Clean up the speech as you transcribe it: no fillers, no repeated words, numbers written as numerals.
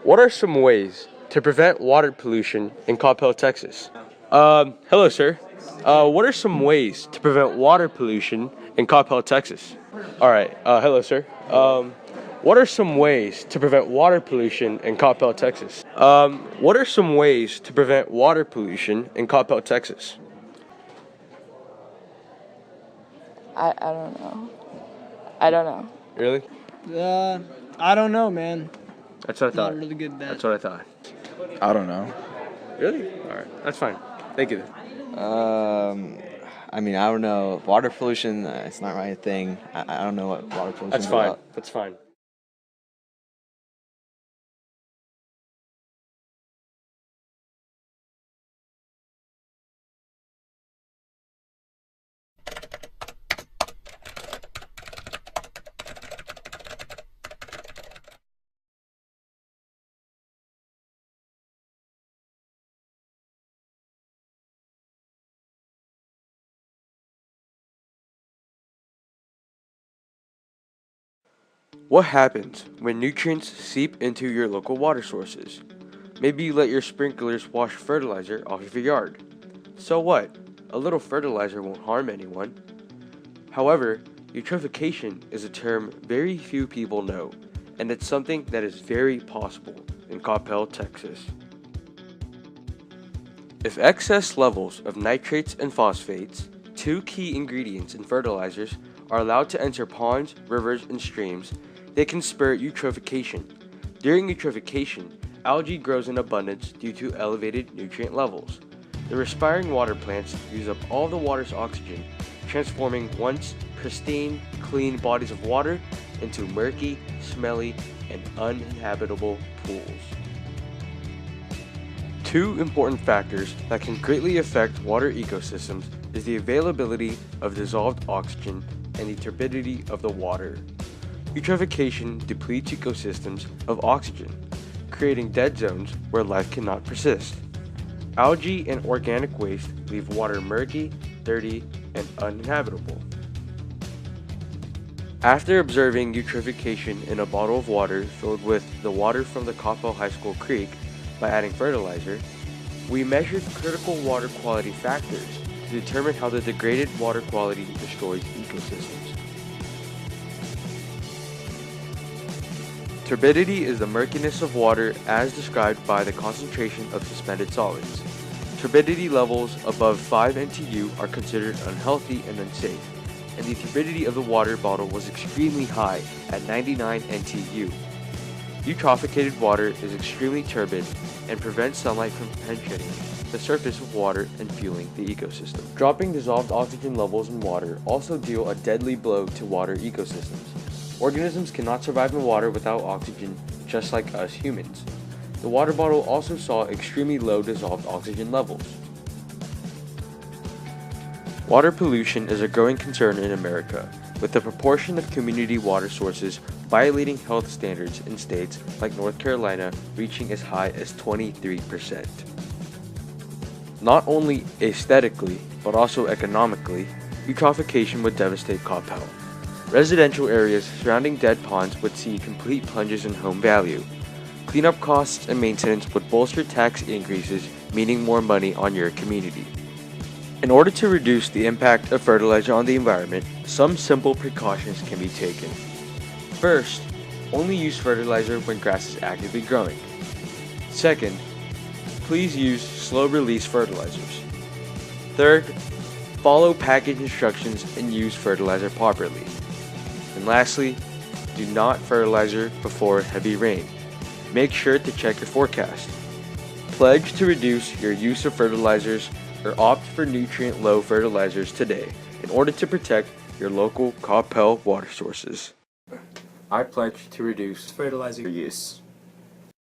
What are some ways to prevent water pollution in Coppell, Texas? Hello, sir. What are some ways to prevent water pollution in Coppell, Texas? All right. Hello, sir. What are some ways to prevent water pollution in Coppell, Texas? What are some ways to prevent water pollution in Coppell, Texas? I don't know. I don't know. Really? I don't know, man. That's what I thought. Not really good at that. That's what I thought. I don't know. Really? All right. That's fine. Thank you. I mean, I don't know. Water pollution, it's not my thing. I don't know what water pollution That's is fine. about. That's fine. What happens when nutrients seep into your local water sources? Maybe you let your sprinklers wash fertilizer off of your yard. So what? A little fertilizer won't harm anyone. However, eutrophication is a term very few people know, and it's something that is very possible in Coppell, Texas. If excess levels of nitrates and phosphates, two key ingredients in fertilizers, are allowed to enter ponds, rivers, and streams, they can spur eutrophication. During eutrophication, algae grows in abundance due to elevated nutrient levels. The respiring water plants use up all the water's oxygen, transforming once pristine, clean bodies of water into murky, smelly, and uninhabitable pools. Two important factors that can greatly affect water ecosystems is the availability of dissolved oxygen and the turbidity of the water. Eutrophication depletes ecosystems of oxygen, creating dead zones where life cannot persist. Algae and organic waste leave water murky, dirty, and uninhabitable. After observing eutrophication in a bottle of water filled with the water from the Coppell High School Creek by adding fertilizer, we measured critical water quality factors to determine how the degraded water quality destroys ecosystems. Turbidity is the murkiness of water as described by the concentration of suspended solids. Turbidity levels above 5 NTU are considered unhealthy and unsafe, and the turbidity of the water bottle was extremely high at 99 NTU. Eutrophicated water is extremely turbid and prevents sunlight from penetrating the surface of water and fueling the ecosystem. Dropping dissolved oxygen levels in water also deal a deadly blow to water ecosystems. Organisms cannot survive in water without oxygen, just like us humans. The water bottle also saw extremely low dissolved oxygen levels. Water pollution is a growing concern in America, with the proportion of community water sources violating health standards in states like North Carolina reaching as high as 23%. Not only aesthetically, but also economically, eutrophication would devastate Coppell. Residential areas surrounding dead ponds would see complete plunges in home value. Cleanup costs and maintenance would bolster tax increases, meaning more money on your community. In order to reduce the impact of fertilizer on the environment, some simple precautions can be taken. First, only use fertilizer when grass is actively growing. Second, please use slow-release fertilizers. Third, follow package instructions and use fertilizer properly. And lastly, do not fertilizer before heavy rain. Make sure to check your forecast. Pledge to reduce your use of fertilizers or opt for nutrient-low fertilizers today in order to protect your local Coppell water sources. I pledge to reduce Fertilizer use.